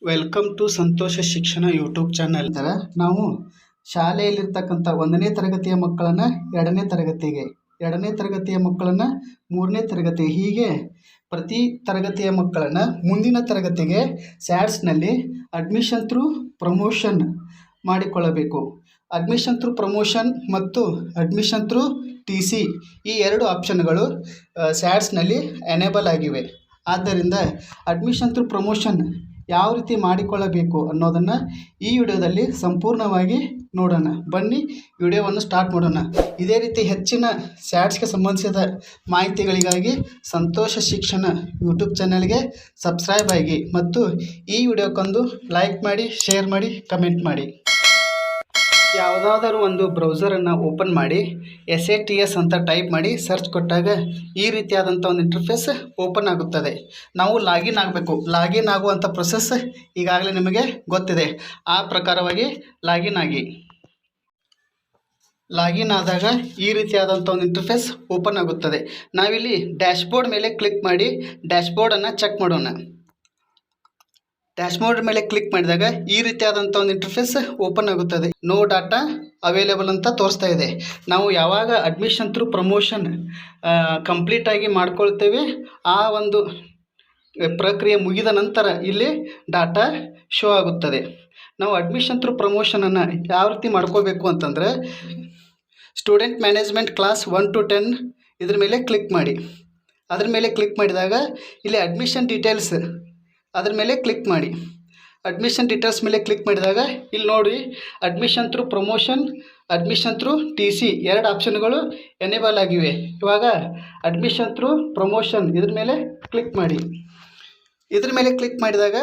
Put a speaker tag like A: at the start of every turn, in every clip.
A: Welcome to ಸಂತೋಷ ಶಿಕ್ಷಣ YouTube channel. ನಾವು ಶಾಲೆಯಲ್ಲಿರ್ತಕ್ಕಂಥ 1ನೇ ತರಗತಿಯ ಮಕ್ಕಳನ್ನು 2ನೇ ತರಗತಿಗೆ, 2ನೇ ತರಗತಿಯ ಮಕ್ಕಳನ್ನು 3ನೇ ತರಗತಿ, ಹೀಗೆ ಪ್ರತಿ ತರಗತಿಯ ಮಕ್ಕಳನ್ನು ಮುಂದಿನ ತರಗತಿಗೆ ಸ್ಯಾಡ್ಸ್ನಲ್ಲಿ ಅಡ್ಮಿಷನ್ ಥ್ರೂ ಪ್ರಮೋಷನ್ ಮಾಡಿಕೊಳ್ಳಬೇಕು. ಅಡ್ಮಿಷನ್ ಥ್ರೂ ಪ್ರಮೋಷನ್ ಮತ್ತು ಅಡ್ಮಿಷನ್ ಥ್ರೂ TC ಈ ಎರಡು ಆಪ್ಷನ್ಗಳು ಸ್ಯಾಡ್ಸ್ನಲ್ಲಿ ಎನೇಬಲ್ ಆಗಿವೆ. ಆದ್ದರಿಂದ ಅಡ್ಮಿಷನ್ ಥ್ರೂ ಪ್ರಮೋಷನ್ ಯಾವ ರೀತಿ ಮಾಡಿಕೊಳ್ಳಬೇಕು ಅನ್ನೋದನ್ನು ಈ ವಿಡಿಯೋದಲ್ಲಿ ಸಂಪೂರ್ಣವಾಗಿ ನೋಡೋಣ. ಬನ್ನಿ ವಿಡಿಯೋವನ್ನು ಸ್ಟಾರ್ಟ್ ಮಾಡೋಣ. ಇದೇ ರೀತಿ ಹೆಚ್ಚಿನ ಸ್ಯಾಡ್ಸ್ಗೆ ಸಂಬಂಧಿಸಿದ ಮಾಹಿತಿಗಳಿಗಾಗಿ ಸಂತೋಷ ಶಿಕ್ಷಣ ಯೂಟ್ಯೂಬ್ ಚಾನಲ್ಗೆ ಸಬ್ಸ್ಕ್ರೈಬ್ ಆಗಿ ಮತ್ತು ಈ ವಿಡಿಯೋಕ್ಕೊಂದು ಲೈಕ್ ಮಾಡಿ, ಶೇರ್ ಮಾಡಿ, ಕಮೆಂಟ್ ಮಾಡಿ. ಯಾವುದಾದರೂ ಒಂದು ಬ್ರೌಸರನ್ನು ಓಪನ್ ಮಾಡಿ SATS ಅಂತ ಟೈಪ್ ಮಾಡಿ ಸರ್ಚ್ ಕೊಟ್ಟಾಗ ಈ ರೀತಿಯಾದಂಥ ಒಂದು ಇಂಟರ್ಫೇಸ್ ಓಪನ್ ಆಗುತ್ತದೆ. ನಾವು ಲಾಗಿನ್ ಆಗಬೇಕು. ಲಾಗಿನ್ ಆಗುವಂಥ ಪ್ರೊಸೆಸ್ ಈಗಾಗಲೇ ನಿಮಗೆ ಗೊತ್ತಿದೆ. ಆ ಪ್ರಕಾರವಾಗಿ ಲಾಗಿನ್ ಆಗಿ. ಲಾಗಿನ್ ಆದಾಗ ಈ ರೀತಿಯಾದಂಥ ಒಂದು ಇಂಟರ್ಫೇಸ್ ಓಪನ್ ಆಗುತ್ತದೆ. ನಾವಿಲ್ಲಿ ಡ್ಯಾಶ್ಬೋರ್ಡ್ ಮೇಲೆ ಕ್ಲಿಕ್ ಮಾಡಿ ಡ್ಯಾಶ್ಬೋರ್ಡನ್ನು ಚೆಕ್ ಮಾಡೋಣ. ಡ್ಯಾಶ್ಬೋರ್ಡ್ ಮೇಲೆ ಕ್ಲಿಕ್ ಮಾಡಿದಾಗ ಈ ರೀತಿಯಾದಂಥ ಒಂದು ಇಂಟರ್ಫೇಸ್ ಓಪನ್ ಆಗುತ್ತದೆ. ನೋ ಡಾಟಾ ಅವೈಲೇಬಲ್ ಅಂತ ತೋರಿಸ್ತಾ ಇದೆ. ನಾವು ಯಾವಾಗ ಅಡ್ಮಿಷನ್ ಥ್ರೂ ಪ್ರಮೋಷನ್ ಕಂಪ್ಲೀಟಾಗಿ ಮಾಡ್ಕೊಳ್ತೇವೆ, ಆ ಒಂದು ಪ್ರಕ್ರಿಯೆ ಮುಗಿದ ನಂತರ ಇಲ್ಲಿ ಡಾಟಾ ಶೋ ಆಗುತ್ತದೆ. ನಾವು ಅಡ್ಮಿಷನ್ ಥ್ರೂ ಪ್ರಮೋಷನನ್ನು ಯಾವ ರೀತಿ ಮಾಡ್ಕೋಬೇಕು ಅಂತಂದರೆ, ಸ್ಟೂಡೆಂಟ್ ಮ್ಯಾನೇಜ್ಮೆಂಟ್ ಕ್ಲಾಸ್ 1 to 10 ಇದ್ರ ಮೇಲೆ ಕ್ಲಿಕ್ ಮಾಡಿ. ಅದ್ರ ಮೇಲೆ ಕ್ಲಿಕ್ ಮಾಡಿದಾಗ ಇಲ್ಲಿ ಅಡ್ಮಿಷನ್ ಡೀಟೇಲ್ಸ್ ಅದ್ರ ಮೇಲೆ ಕ್ಲಿಕ್ ಮಾಡಿ. ಅಡ್ಮಿಷನ್ ಡೀಟೇಲ್ಸ್ ಮೇಲೆ ಕ್ಲಿಕ್ ಮಾಡಿದಾಗ ಇಲ್ಲಿ ನೋಡಿ, admission through promotion, admission through TC ಎರಡು ಆಪ್ಷನ್ಗಳು ಎನೇಬಲ್ ಆಗಿವೆ. ಇವಾಗ ಅಡ್ಮಿಷನ್ ಥ್ರೂ ಪ್ರಮೋಷನ್ ಇದ್ರ ಮೇಲೆ ಕ್ಲಿಕ್ ಮಾಡಿ. ಇದ್ರ ಮೇಲೆ ಕ್ಲಿಕ್ ಮಾಡಿದಾಗ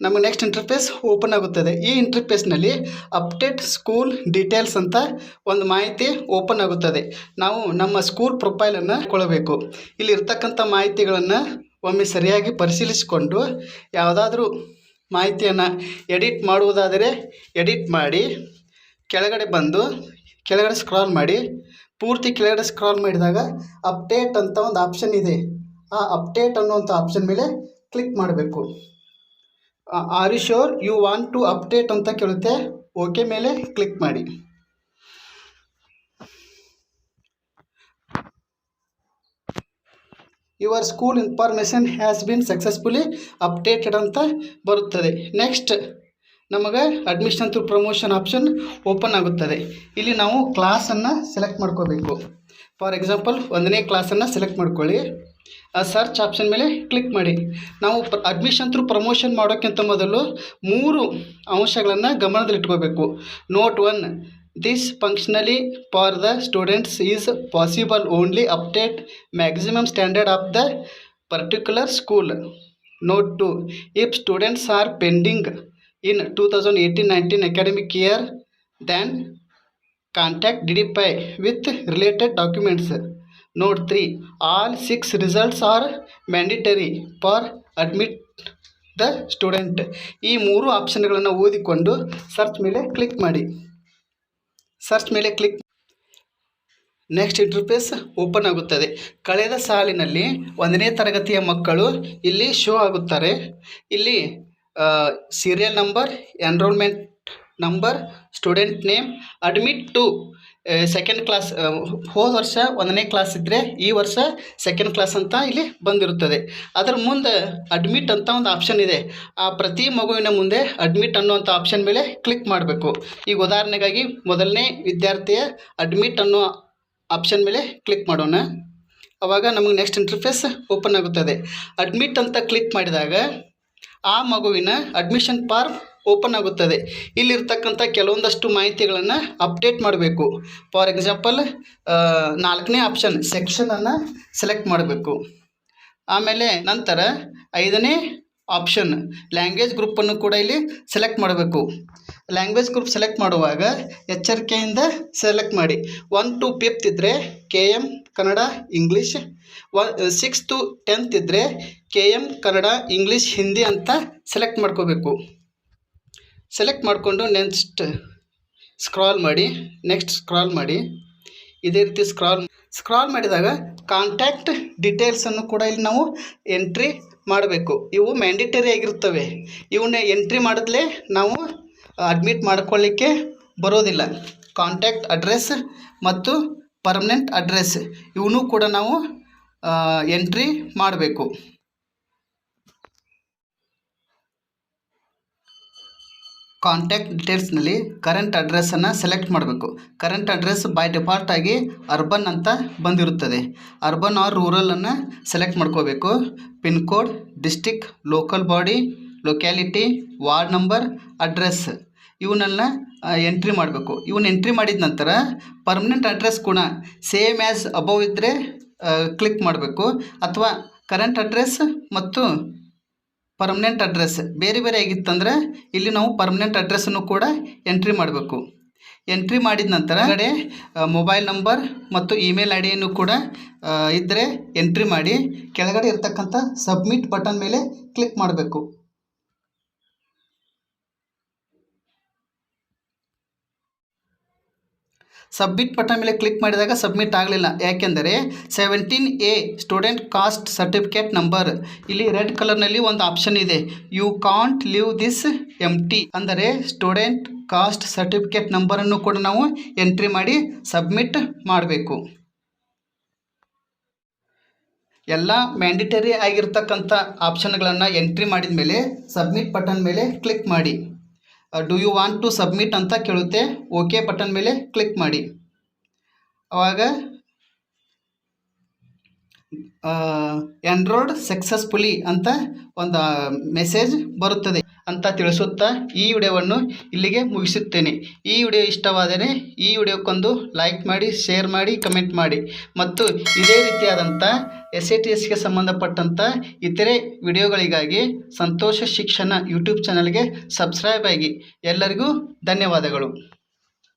A: ನಮಗೆ ನೆಕ್ಸ್ಟ್ ಇಂಟರ್ಫೇಸ್ ಓಪನ್ ಆಗುತ್ತದೆ. ಈ ಇಂಟರ್ಫೇಸ್ನಲ್ಲಿ ಅಪ್ಡೇಟ್ ಸ್ಕೂಲ್ ಡೀಟೇಲ್ಸ್ ಅಂತ ಒಂದು ಮಾಹಿತಿ ಓಪನ್ ಆಗುತ್ತದೆ. ನಾವು ನಮ್ಮ ಸ್ಕೂಲ್ ಪ್ರೊಫೈಲನ್ನು ಕೊಡಬೇಕು. ಇಲ್ಲಿ ಇರ್ತಕ್ಕಂಥ ಮಾಹಿತಿಗಳನ್ನು ಒಮ್ಮೆ ಸರಿಯಾಗಿ ಪರಿಶೀಲಿಸಿಕೊಂಡು ಯಾವುದಾದ್ರೂ ಮಾಹಿತಿಯನ್ನು ಎಡಿಟ್ ಮಾಡುವುದಾದರೆ ಎಡಿಟ್ ಮಾಡಿ, ಕೆಳಗಡೆ ಬಂದು ಕೆಳಗಡೆ ಸ್ಕ್ರಾಲ್ ಮಾಡಿ, ಪೂರ್ತಿ ಕೆಳಗಡೆ ಸ್ಕ್ರಾಲ್ ಮಾಡಿದಾಗ ಅಪ್ಡೇಟ್ ಅಂತ ಒಂದು ಆಪ್ಷನ್ ಇದೆ. ಆ ಅಪ್ಡೇಟ್ ಅನ್ನುವಂಥ ಆಪ್ಷನ್ ಮೇಲೆ ಕ್ಲಿಕ್ ಮಾಡಬೇಕು. Are you sure you want to update ಅಂತ ಕೇಳುತ್ತೆ. ಓಕೆ ಮೇಲೆ ಕ್ಲಿಕ್ ಮಾಡಿ. Your school information has been successfully updated ಅಂತ ಬರುತ್ತದೆ. ನೆಕ್ಸ್ಟ್ ನಮಗೆ admission through promotion option open ಆಗುತ್ತದೆ. ಇಲ್ಲಿ ನಾವು ಕ್ಲಾಸನ್ನು ಸೆಲೆಕ್ಟ್ ಮಾಡ್ಕೋಬೇಕು. ಫಾರ್ ಎಕ್ಸಾಂಪಲ್ 1ನೇ ಕ್ಲಾಸನ್ನು ಸೆಲೆಕ್ಟ್ ಮಾಡ್ಕೊಳ್ಳಿ. ಸರ್ಚ್ ಆಪ್ಷನ್ ಮೇಲೆ ಕ್ಲಿಕ್ ಮಾಡಿ. ನಾವು ಅಡ್ಮಿಷನ್ ಥ್ರೂ ಪ್ರಮೋಷನ್ ಮಾಡೋಕ್ಕಿಂತ ಮೊದಲು 3 ಅಂಶಗಳನ್ನು ಗಮನದಲ್ಲಿಟ್ಕೋಬೇಕು. Note 1, this functionally for the students is possible only update maximum standard of the particular school. Note 2, if students are pending in 2018-19 academic year, then contact DDPI with related documents. Note 3, all 6 results are mandatory for admit the student. ಈ 3 ಆಪ್ಷನ್ಗಳನ್ನು ಓದಿಕೊಂಡು search ಮೇಲೆ click ಮಾಡಿ. Search ಮೇಲೆ click, next interface open ಆಗುತ್ತದೆ. ಕಳೆದ ಸಾಲಿನಲ್ಲಿ 1ನೇ ತರಗತಿಯ ಮಕ್ಕಳು ಇಲ್ಲಿ ಶೋ ಆಗುತ್ತಾರೆ. ಇಲ್ಲಿ serial number, enrolment number, student name, admit to second class, ಹೋದ ವರ್ಷ 1ನೇ ಕ್ಲಾಸ್ ಇದ್ದರೆ ಈ ವರ್ಷ ಸೆಕೆಂಡ್ ಕ್ಲಾಸ್ ಅಂತ ಇಲ್ಲಿ ಬಂದಿರುತ್ತದೆ. ಅದರ ಮುಂದೆ ಅಡ್ಮಿಟ್ ಅಂತ ಒಂದು ಆಪ್ಷನ್ ಇದೆ. ಆ ಪ್ರತಿ ಮಗುವಿನ ಮುಂದೆ ಅಡ್ಮಿಟ್ ಅನ್ನುವಂಥ ಆಪ್ಷನ್ ಮೇಲೆ ಕ್ಲಿಕ್ ಮಾಡಬೇಕು. ಈಗ ಉದಾಹರಣೆಗಾಗಿ 1ನೇ ವಿದ್ಯಾರ್ಥಿಯ ಅಡ್ಮಿಟ್ ಅನ್ನೋ ಆಪ್ಷನ್ ಮೇಲೆ ಕ್ಲಿಕ್ ಮಾಡೋಣ. ಆವಾಗ ನಮಗೆ ನೆಕ್ಸ್ಟ್ ಇಂಟರ್ಫೇಸ್ ಓಪನ್ ಆಗುತ್ತದೆ. ಅಡ್ಮಿಟ್ ಅಂತ ಕ್ಲಿಕ್ ಮಾಡಿದಾಗ ಆ ಮಗುವಿನ ಅಡ್ಮಿಷನ್ ಫಾರ್ಮ್ ಓಪನ್ ಆಗುತ್ತದೆ. ಇಲ್ಲಿರ್ತಕ್ಕಂಥ ಕೆಲವೊಂದಷ್ಟು ಮಾಹಿತಿಗಳನ್ನು ಅಪ್ಡೇಟ್ ಮಾಡಬೇಕು. ಫಾರ್ ಎಕ್ಸಾಂಪಲ್ 4ನೇ ಆಪ್ಷನ್ ಸೆಕ್ಷನನ್ನು ಸೆಲೆಕ್ಟ್ ಮಾಡಬೇಕು. ಆಮೇಲೆ ನಂತರ 5ನೇ ಆಪ್ಷನ್ ಲ್ಯಾಂಗ್ವೇಜ್ ಗ್ರೂಪನ್ನು ಕೂಡ ಇಲ್ಲಿ ಸೆಲೆಕ್ಟ್ ಮಾಡಬೇಕು. ಲ್ಯಾಂಗ್ವೇಜ್ ಗ್ರೂಪ್ ಸೆಲೆಕ್ಟ್ ಮಾಡುವಾಗ ಎಚ್ಚರಿಕೆಯಿಂದ ಸೆಲೆಕ್ಟ್ ಮಾಡಿ. 1 to 5th ಇದ್ದರೆ KM Kannada English, 6th to 10th ಇದ್ದರೆ KM ಕನ್ನಡ ಇಂಗ್ಲೀಷ್ ಹಿಂದಿ ಅಂತ ಸೆಲೆಕ್ಟ್ ಮಾಡ್ಕೋಬೇಕು. ಸೆಲೆಕ್ಟ್ ಮಾಡಿಕೊಂಡು ನೆಕ್ಸ್ಟ್ ಸ್ಕ್ರಾಲ್ ಮಾಡಿ, ನೆಕ್ಸ್ಟ್ ಸ್ಕ್ರಾಲ್ ಮಾಡಿ. ಇದೇ ರೀತಿ ಸ್ಕ್ರಾಲ್ ಮಾಡಿದಾಗ ಕಾಂಟ್ಯಾಕ್ಟ್ ಡೀಟೇಲ್ಸನ್ನು ಕೂಡ ಇಲ್ಲಿ ನಾವು ಎಂಟ್ರಿ ಮಾಡಬೇಕು. ಇವು ಮ್ಯಾಂಡೇಟರಿ ಆಗಿರ್ತವೆ. ಇವನ್ನ ಎಂಟ್ರಿ ಮಾಡಿದ್ಲೇ ನಾವು ಅಡ್ಮಿಟ್ ಮಾಡ್ಕೊಳ್ಳಿಕ್ಕೆ ಬರೋದಿಲ್ಲ. ಕಾಂಟ್ಯಾಕ್ಟ್ ಅಡ್ರೆಸ್ ಮತ್ತು ಪರ್ಮನೆಂಟ್ ಅಡ್ರೆಸ್ ಇವನ್ನೂ ಕೂಡ ನಾವು ಎಂಟ್ರಿ ಮಾಡಬೇಕು. ಕಾಂಟ್ಯಾಕ್ಟ್ ಡೀಟೇಲ್ಸ್ನಲ್ಲಿ ಕರೆಂಟ್ ಅಡ್ರೆಸ್ಸನ್ನು ಸೆಲೆಕ್ಟ್ ಮಾಡಬೇಕು. ಕರೆಂಟ್ ಅಡ್ರೆಸ್ ಬೈ ಡಿಫಾಲ್ಟ್ ಆಗಿ ಅರ್ಬನ್ ಅಂತ ಬಂದಿರುತ್ತದೆ. ಅರ್ಬನ್ ಆರ್ ರೂರಲನ್ನು ಸೆಲೆಕ್ಟ್ ಮಾಡ್ಕೋಬೇಕು. Pin code, district, local body, locality, ward number, address ಇವನ್ನೆಲ್ಲ ಎಂಟ್ರಿ ಮಾಡಬೇಕು. ಇವನ್ನ ಎಂಟ್ರಿ ಮಾಡಿದ ನಂತರ ಪರ್ಮನೆಂಟ್ ಅಡ್ರೆಸ್ ಕೂಡ ಸೇಮ್ ಆ್ಯಸ್ ಅಬೌವ್ ಇದ್ದರೆ ಕ್ಲಿಕ್ ಮಾಡಬೇಕು. ಅಥವಾ ಕರೆಂಟ್ ಅಡ್ರೆಸ್ ಮತ್ತು ಪರ್ಮನೆಂಟ್ ಅಡ್ರೆಸ್ ಬೇರೆ ಬೇರೆ ಆಗಿತ್ತಂದರೆ ಇಲ್ಲಿ ನಾವು ಪರ್ಮನೆಂಟ್ ಅಡ್ರೆಸ್ಸನ್ನು ಕೂಡ ಎಂಟ್ರಿ ಮಾಡಬೇಕು. ಎಂಟ್ರಿ ಮಾಡಿದ ನಂತರ ಕಡೆ ಮೊಬೈಲ್ ನಂಬರ್ ಮತ್ತು ಇಮೇಲ್ ಐ ಡಿಯನ್ನು ಕೂಡ ಇದ್ದರೆ ಎಂಟ್ರಿ ಮಾಡಿ ಕೆಳಗಡೆ ಇರತಕ್ಕಂಥ ಸಬ್ಮಿಟ್ ಬಟನ್ ಮೇಲೆ ಕ್ಲಿಕ್ ಮಾಡಬೇಕು. ಸಬ್ಮಿಟ್ ಬಟನ್ ಮೇಲೆ ಕ್ಲಿಕ್ ಮಾಡಿದಾಗ ಸಬ್ಮಿಟ್ ಆಗಲಿಲ್ಲ. ಯಾಕೆಂದರೆ 17A student caste certificate number ಇಲ್ಲಿ ರೆಡ್ ಕಲರ್ನಲ್ಲಿ ಒಂದು ಆಪ್ಷನ್ ಇದೆ, ಯು ಕಾಂಟ್ ಲೀವ್ ದಿಸ್ ಎಂಟಿ, ಅಂದರೆ ಸ್ಟೂಡೆಂಟ್ ಕಾಸ್ಟ್ ಸರ್ಟಿಫಿಕೇಟ್ ನಂಬರನ್ನು ಕೂಡ ನಾವು ಎಂಟ್ರಿ ಮಾಡಿ ಸಬ್ಮಿಟ್ ಮಾಡಬೇಕು. ಎಲ್ಲ ಮ್ಯಾಂಡೇಟರಿ ಆಗಿರ್ತಕ್ಕಂಥ ಆಪ್ಷನ್ಗಳನ್ನು ಎಂಟ್ರಿ ಮಾಡಿದ ಮೇಲೆ ಸಬ್ಮಿಟ್ ಬಟನ್ ಮೇಲೆ ಕ್ಲಿಕ್ ಮಾಡಿ. Do you want to submit ಅಂತ ಕೇಳುತ್ತೆ. ಓಕೆ ಬಟನ್ ಮೇಲೆ ಕ್ಲಿಕ್ ಮಾಡಿ. ಆವಾಗ ಎನ್ರೋಲ್ಡ್ ಸಕ್ಸಸ್ಫುಲಿ ಅಂತ ಒಂದು ಮೆಸೇಜ್ ಬರುತ್ತದೆ ಅಂತ ತಿಳಿಸುತ್ತಾ ಈ ವಿಡಿಯೋವನ್ನು ಇಲ್ಲಿಗೆ ಮುಗಿಸುತ್ತೇನೆ. ಈ ವಿಡಿಯೋ ಇಷ್ಟವಾದರೆ ಈ ವಿಡಿಯೋಕ್ಕೊಂದು ಲೈಕ್ ಮಾಡಿ, ಶೇರ್ ಮಾಡಿ, ಕಮೆಂಟ್ ಮಾಡಿ ಮತ್ತು ಇದೇ ರೀತಿಯಾದಂಥ SATSಗೆ ಸಂಬಂಧಪಟ್ಟಂಥ ಇತರೆ ವಿಡಿಯೋಗಳಿಗಾಗಿ ಸಂತೋಷ ಶಿಕ್ಷಣ ಯೂಟ್ಯೂಬ್ ಚಾನಲ್ಗೆ ಸಬ್ಸ್ಕ್ರೈಬ್ ಆಗಿ. ಎಲ್ಲರಿಗೂ ಧನ್ಯವಾದಗಳು.